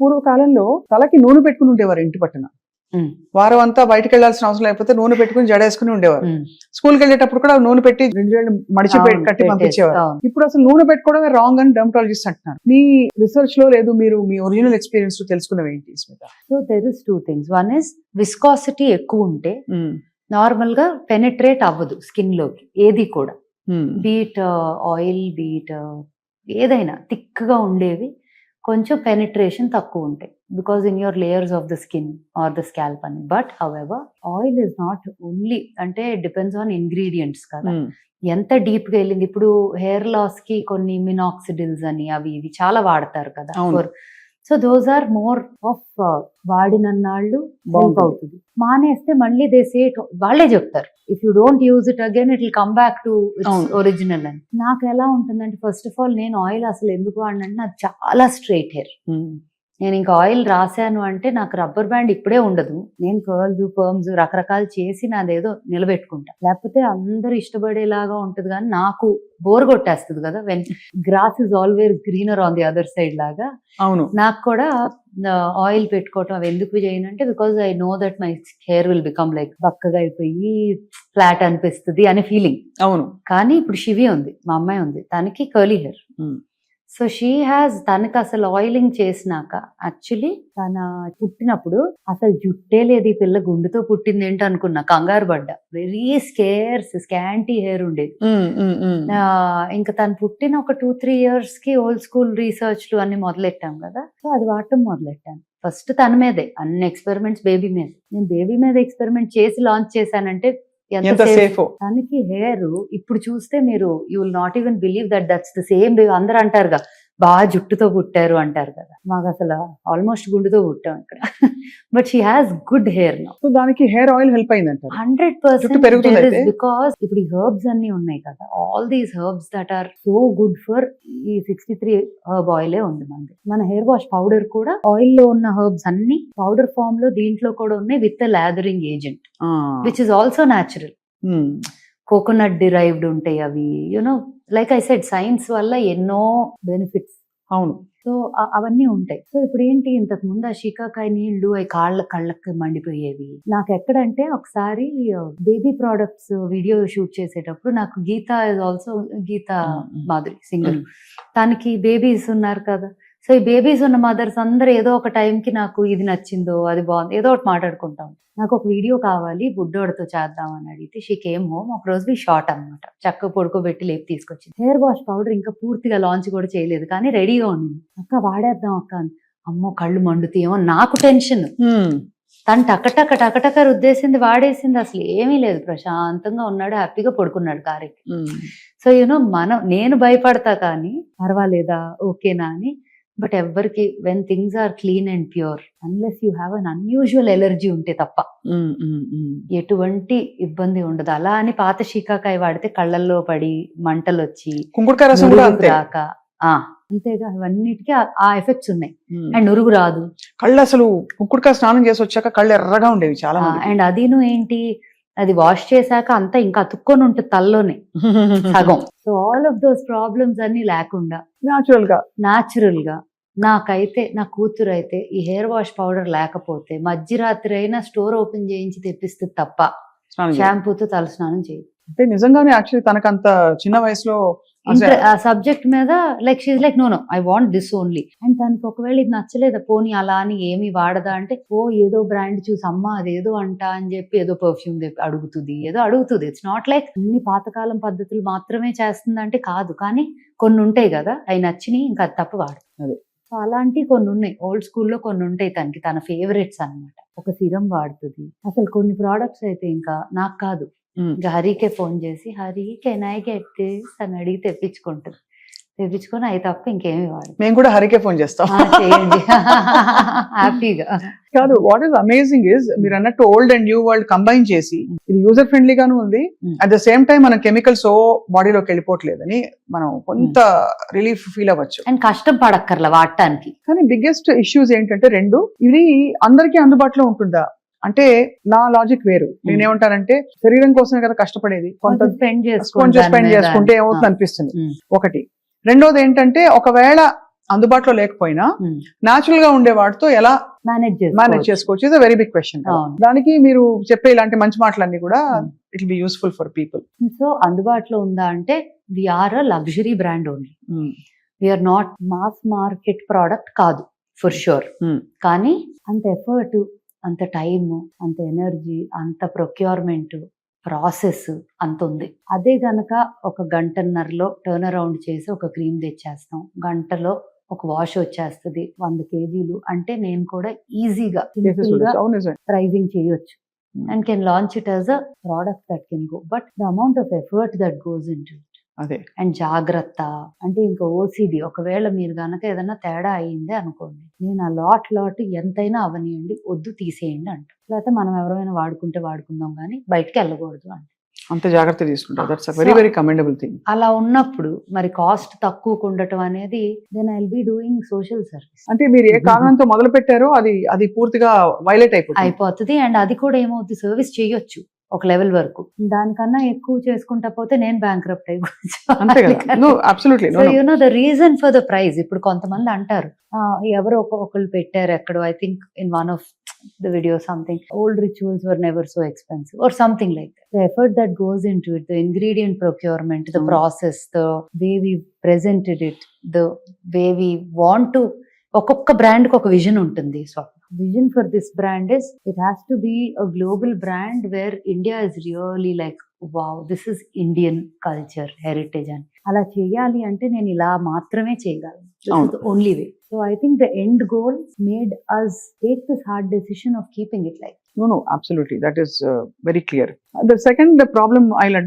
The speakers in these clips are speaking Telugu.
పూర్వకాలంలో తలకి నూనె పెట్టుకుని ఉండేవారు ఇంటి పట్టున. వారం అంతా బయటకు వెళ్లాల్సిన అవసరం లేకపోతే నూనె పెట్టుకుని జడేసుకుని ఉండేవారు. స్కూల్కి వెళ్ళేటప్పుడు కూడా నూనె పెట్టి 2 వేళ్ళు మడిచి కట్టి పంపించేవారు. ఇప్పుడు అసలు నూనె పెట్టుకోవడమే రాంగ్ అని డెర్మటాలజిస్ట్ అంటున్నారు. మీ రీసెర్చ్ లో లేదు, మీరు మీ ఒరిజినల్ ఎక్స్పీరియన్స్ లో తెలుసుకున్నవి ఏంటి? So there is 2 things. One is viscosity ఎక్కువ ఉంటే నార్మల్ గా పెనిట్రేట్ అవ్వదు స్కిన్ లోకి ఏది కూడా. బీట్ ఆయిల్, బీట్ ఏదైనా థిక్ గా ఉండేవి కొంచెం పెనిట్రేషన్ తక్కువ ఉంటాయి because in your layers of the skin or the scalp అని. But however oil is not only, అంటే డిపెండ్స్ ఆన్ ఇంగ్రీడియంట్స్ కదా, ఎంత డీప్ గా వెళ్ళింది. ఇప్పుడు హెయిర్ లాస్ కి కొన్ని మినాక్సిడిల్స్ అని అవి ఇవి చాలా వాడతారు కదా. So those are more of వాడినన్నాళ్ళు హెల్ప్ అవుతుంది. మానేస్తే మళ్ళీ వాళ్ళే చెప్తారు if you don't use it again it will come back to original అని. నాకు ఎలా ఉంటుందంటే ఫస్ట్ ఆఫ్ ఆల్ నేను ఆయిల్ అసలు ఎందుకు వాడినంటే నాకు చాలా స్ట్రైట్ హెయిర్. నేను ఇంకా ఆయిల్ రాశాను అంటే నాకు రబ్బర్ బ్యాండ్ ఇప్పుడే ఉండదు. నేను కర్ల్స్ పర్మ్స్ రకరకాలు చేసి నాదేదో నిలబెట్టుకుంటా, లేకపోతే అందరూ ఇష్టపడేలాగా ఉంటది. కానీ నాకు బోర్ కొట్టేస్తుంది కదా, when grass is always greener on the other side లాగా. అవును, నాకు కూడా ఆయిల్ పెట్టుకోవటం అవి ఎందుకు చేయనంటే because I know that my hair will become like బక్కగా అయిపోయి ఫ్లాట్ అనిపిస్తుంది అనే ఫీలింగ్. అవును, కానీ ఇప్పుడు శివి ఉంది, మా అమ్మాయి ఉంది, తనకి curly hair. So she has, తనకి అసలు ఆయిలింగ్ చేసినాక యాక్చువల్లీ తన పుట్టినప్పుడు అసలు జుట్టే లేదు, ఈ పిల్ల గుండుతో పుట్టింది ఏంటి అనుకున్నా, కంగారు పడ్డా. వెరీ స్కాంటీ హెయిర్ ఉండేది. ఇంకా తను పుట్టిన ఒక 2-3 years కి ఓల్డ్ స్కూల్ రీసెర్చ్లు అన్ని మొదలెట్టాం కదా. సో అది వాడటం మొదలెట్టాను. ఫస్ట్ తన మీదే అన్ని ఎక్స్పెరిమెంట్స్, బేబీ మీద. నేను బేబీ మీద ఎక్స్పెరిమెంట్ చేసి లాంచ్ చేశానంటే ఎంత సేఫ్. తనకి హెయిర్ ఇప్పుడు చూస్తే మీరు you will not even believe that's the same baby. అందరూ అంటారుగా బాగా జుట్టుతో పుట్టారు అంటారు కదా, మాకు అసలు ఆల్మోస్ట్ గుండుతో పుట్టాం ఇక్కడ. But she has good hair now. So దానికి హెయిర్ ఆయిల్ హెల్ప్ అయింది అంటారు. 100% బికాస్ ఇప్పుడు ఈ హెర్బ్స్ అన్ని ఉన్నాయి కదా, all these herbs that are so good for ఈ 63 హెర్బ్ ఆయిలే ఉంది మనది. మన హెయిర్ వాష్ పౌడర్ కూడా ఆయిల్ లో ఉన్న హెర్బ్స్ అన్ని పౌడర్ ఫామ్ లో దీంట్లో కూడా ఉన్నాయి with lathering agent which is also natural. Coconut derived ఉంటాయి అవి. You know like I said science వల్ల ఎన్నో బెనిఫిట్స్. అవును, సో అవన్నీ ఉంటాయి. సో ఇప్పుడు ఏంటి, ఇంతకు ముందు ఆ షికాకాయ నీళ్లు అవి కళ్ళకి మండిపోయేవి. నాకు ఎక్కడంటే ఒకసారి బేబీ ప్రోడక్ట్స్ వీడియో షూట్ చేసేటప్పుడు నాకు గీత ఇస్ ఆల్సో మాధురి సింగర్, తనకి బేబీస్ ఉన్నారు కదా. సో ఈ బేబీస్ ఉన్న మదర్స్ అందరూ ఏదో ఒక టైంకి నాకు ఇది నచ్చిందో అది బాగుంది ఏదో ఒకటి మాట్లాడుకుంటాం. నాకు ఒక వీడియో కావాలి బుడ్డోడితో చేద్దామని అడిగితే షీ కేమ్ హోమ్. ఒక రోజు షార్ట్ అనమాట, చక్కగా పడుకోబెట్టి లేపి తీసుకొచ్చింది. హెయిర్ వాష్ పౌడర్ ఇంకా పూర్తిగా లాంచ్ కూడా చేయలేదు కానీ రెడీగా ఉంది. అక్క వాడేద్దాం అక్క. అమ్మో కళ్ళు మండుతాయేమో నాకు టెన్షన్. తను టకటక రుద్దేసింది, వాడేసింది. అసలు ఏమీ లేదు, ప్రశాంతంగా ఉన్నాడు, హ్యాపీగా పడుకున్నాడు కారెక్కి. సో యూనో నేను భయపడతా కానీ పర్వాలేదా ఓకేనా అని. బట్ ఎవరికి when things are clean and pure unless you have an unusual allergy ఉంటే తప్ప ఎటువంటి ఇబ్బంది ఉండదు. అలా అని పాత షీకాకాయ వాడితే కళ్ళల్లో పడి మంటలు వచ్చి రాక అంతేగా ఇవన్నిటికీ ఆ ఎఫెక్ట్స్ ఉన్నాయి. అండ్ నురుగు రాదు. కళ్ళు అసలు కుంకుడుకాయ స్నానం చేసి వచ్చాక కళ్ళు ఎర్రగా ఉండేవి చాలా. అండ్ అదిను ఏంటి, అది వాష్ చేశాక అంతా ఇంకా అతుక్కొని ఉంటుంది తల్లోనే సగం. So all of those problems అన్ని లేకుండా న్యాచురల్ గా నాకైతే నా కూతురు అయితే ఈ హెయిర్ వాష్ పౌడర్ లేకపోతే మధ్యరాత్రి అయినా స్టోర్ ఓపెన్ చేయించి తెప్పిస్తుంది తప్ప షాంపూతో తలస్నానం చేయదు. అంటే నిజంగానే యాక్చువల్లీ తనకంత చిన్న వయసులో ఆ సబ్జెక్ట్ మీద like she's like no I want this only. అండ్ దానికి ఒకవేళ ఇది నచ్చలేదా పోనీ అలా అని ఏమి వాడదా అంటే ఏదో బ్రాండ్ చూసి అమ్మా అదేదో అంట అని చెప్పి ఏదో పర్ఫ్యూమ్ అడుగుతుంది. ఇట్స్ నాట్ లైక్ అన్ని పాతకాలం పద్ధతులు మాత్రమే చేస్తుందంటే కాదు, కానీ కొన్ని ఉంటాయి కదా అవి నచ్చినాయి ఇంకా అది తప్ప వాడు. సో అలాంటివి కొన్ని ఉన్నాయి, ఓల్డ్ స్కూల్లో కొన్ని ఉంటాయి తనకి, తన ఫేవరెట్స్ అనమాట. ఒక సిరం వాడుతుంది. అసలు కొన్ని ప్రోడక్ట్స్ అయితే ఇంకా నాకు కాదు, ఇంకా హరికే ఫోన్ చేసి Hari can I get this అని అడిగి తెప్పించుకొని అవి తప్ప ఇంకేమి వాడు. మేము కూడా హరికే ఫోన్ చేస్తాం హ్యాపీగా. కాదు, వాట్ ఈస్ అమేజింగ్ ఇస్ మీరు అన్నట్టు old and new world combine చేసి ఇది యూజర్ ఫ్రెండ్లీగాను ఉంది, అట్ ద సేమ్ టైం మన కెమికల్స్ బాడీలోకి వెళ్ళిపోవట్లేదని మనం కొంత రిలీఫ్ ఫీల్ అవ్వచ్చు. అండ్ కష్టం పడక్కర్లా వాడటానికి. కానీ బిగ్గెస్ట్ ఇష్యూస్ ఏంటంటే రెండు, ఇది అందరికీ అందుబాటులో ఉంటుందా అంటే నా లాజిక్ వేరు. నేనేమంటానంటే శరీరం కోసమే కదా కష్టపడేది, కొంత స్పెండ్ చేసుకుంటే ఏమవుతుంది అనిపిస్తుంది ఒకటి. రెండోది ఏంటంటే ఒకవేళ అందుబాటులో లేకపోయినా న్యాచురల్ గా ఉండే వాటితో ఎలా మేనేజ్ చేసుకోవచ్చు is a very big question. దానికి మీరు చెప్పే ఇలాంటి మంచి మాటలన్నీ కూడా it will be useful for people. So అందుబాటులో ఉందా అంటే we're a luxury brand only, we're not mass market product కాదు ఫర్ షూర్. కానీ అంత ఎఫర్ట్, అంత టైమ్, అంత ఎనర్జీ, అంత ప్రొక్యూర్మెంట్ ప్రాసెస్ అంత ఉంది. అదే గనక ఒక గంటన్నరలో టర్న్ అరౌండ్ చేసి ఒక క్రీమ్ తెచ్చేస్తాం, గంటలో ఒక వాష్ వచ్చేస్తుంది 100 kgs అంటే నేను కూడా ఈజీగా ప్రైజింగ్ చేయొచ్చు and can launch it as a product that can go, but the amount of effort that goes into it and జాగ్రత్త అంటే ఇంకా ఓసిడి. ఒకవేళ మీరు గనక ఏదైనా తేడా అయింది అనుకోండి, నేను ఆ లాట్ ఎంతైనా అవనియండి, వద్దు తీసేయండి అంట. లేకపోతే మనం ఎవరైనా వాడుకుంటే వాడుకుందాం కానీ బయటకి వెళ్ళకూడదు అంటే అంత జాగ్రత్త తీసుకుంటారు. That's a very very commendable thing. అలా ఉన్నప్పుడు మరి కాస్ట్ తక్కువ ఉండటం అనేది then I will be doing social service. అంటే మీరు ఏ కారణంతో మొదలు పెట్టారో అది పూర్తిగా వైలేట్ అయిపోతుంది. అండ్ అది కూడా ఏమవుతుంది, సర్వీస్ చేయొచ్చు ఒక లెవెల్ వరకు. దానికన్నా ఎక్కువ చేసుకుంటా పోతే నేను బ్యాంక్రప్ట్ అయిపోవచ్చు. You know the reason for the price. ఇప్పుడు కొంతమంది అంటారు ఎవరో ఒకళ్ళు పెట్టారు ఎక్కడో, I think in one of the video something, old rituals were never so expensive or something like that. The effort that goes into it, the ingredient procurement, the process, the way we presented it, the way we want to, ఒక్కొక్క బ్రాండ్ కి ఒక విజన్ ఉంటుంది. So vision for this brand is it has to be a global brand where India is really like wow this is Indian culture heritage అని. అలా చేయాలి అంటే నేను ఇలా మాత్రమే చేయగలను. This is the only way. So I think the end goal made us take this hard decision of keeping it like. No, absolutely. That is very clear. The second problem I'll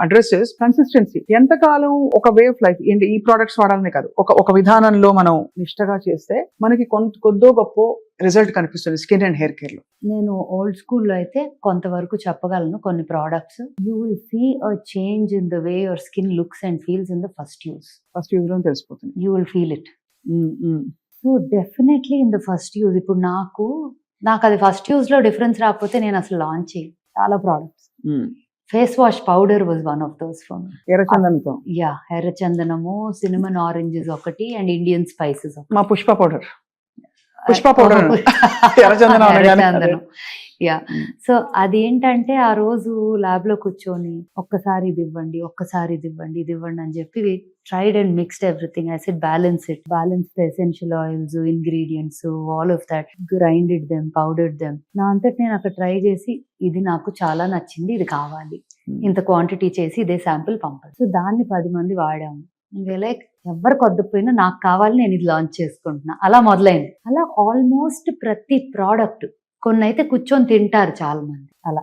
address is consistency. ఎంతకాలం ఒక వే ఆఫ్ లైఫ్ ఏంటి, ఈ ప్రొడక్ట్స్ వాడాలనే కాదు, ఒక విధానంలో మనం నిష్టగా చేస్తే మనకి కొద్దో గొప్ప రిజల్ట్ కనిపిస్తుంది స్కిన్ అండ్ హెయిర్ కేర్ లో. నేను ఓల్డ్ స్కూల్లో అయితే కొంతవరకు చెప్పగలను. కొన్ని products you will see a change in the way your skin looks and feels in the first use లో తెలిసిపోతుంది. You will feel it. So definitely in the first use. ఇప్పుడు నాకు అది ఫస్ట్ యూజ్ లో డిఫరెన్స్ రాకపోతే నేను అసలు లాంచ్ చేయి చాలా products. Face wash powder was one of those for me. ఎర్రచందనము, సినిమన్ ఆరెంజెస్ ఒకటి అండ్ ఇండియన్ స్పైసెస్. మా పుష్ప పౌడర్ ఎర్రచందనం. యా. సో అదేంటంటే ఆ రోజు ల్యాబ్ లో కూర్చొని ఒక్కసారి ఇది ఇవ్వండి, ఒక్కసారి ఇది ఇవ్వండి, ఇది ఇవ్వండి అని చెప్పి tried and mixed everything. I said balance the essential oils, ingredients, all of that, grinded them, powdered them. నా అంతటి నేను అక్కడ ట్రై చేసి ఇది నాకు చాలా నచ్చింది, ఇది కావాలి, ఇంత క్వాంటిటీ చేసి ఇదే శాంపిల్ పంపాలి. సో దాన్ని 10 మంది వాడాము. లైక్ ఎవరికి వద్దపోయినా నాకు కావాలి, నేను ఇది లాంచ్ చేసుకుంటున్నా, అలా మొదలైంది. అలా ఆల్మోస్ట్ ప్రతి ప్రోడక్ట్, కొన్ని అయితే కూర్చొని తింటారు చాలా మంది. అలా